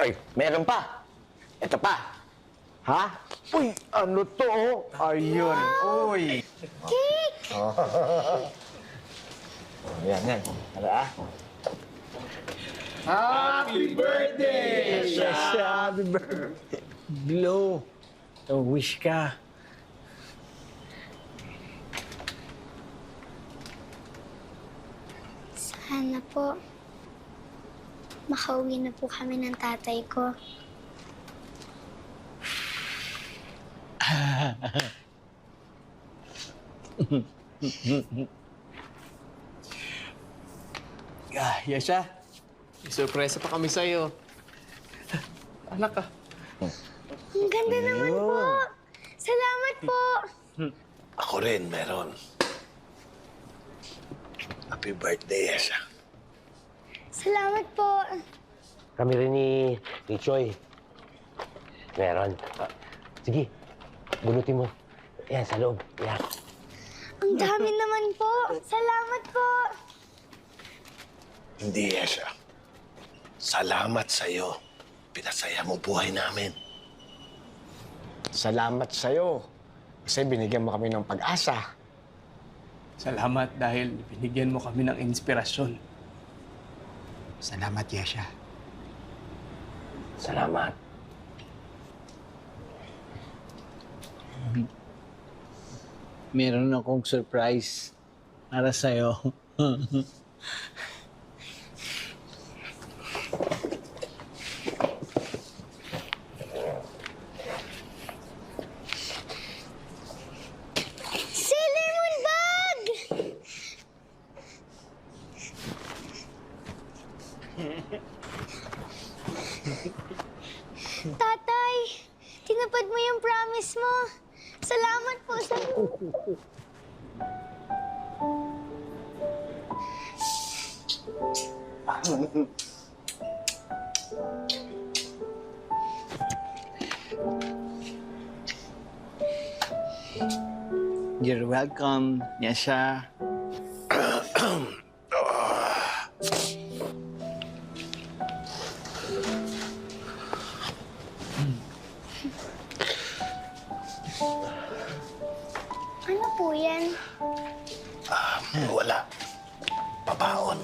Ay, meron pa. Ito pa. Ha? Uy, ano to, oh? Ayun. Uy. Cake! Yan, yan. Tara, ah. Happy birthday! Yes, happy birthday. Glow. So, wish ka. Sana po, makauwi na po kami ng tatay ko. Yasha, may surpresa pa kami sa'yo. Anak ka. Ang ganda naman po! Salamat po! Ako rin, meron. Happy birthday, Yesha. Salamat po! Kami rin ni Choy. Meron. Sige, bunutin mo. Yan, sa loob. Yan. Ang dami naman po! Salamat po! Hindi, Yesha. Salamat sa'yo. Pinasaya mo buhay namin. Salamat sa'yo. Kasi binigyan mo kami ng pag-asa. Salamat dahil binigyan mo kami ng inspirasyon. Salamat, Yasha. Salamat. Meron akong surprise para sa'yo. Sailor Moon bag! Tatay, tinapad mo yung promise mo. Salamat po sa... You're welcome, Yasha. Ano po yan? Wala. Pabaon.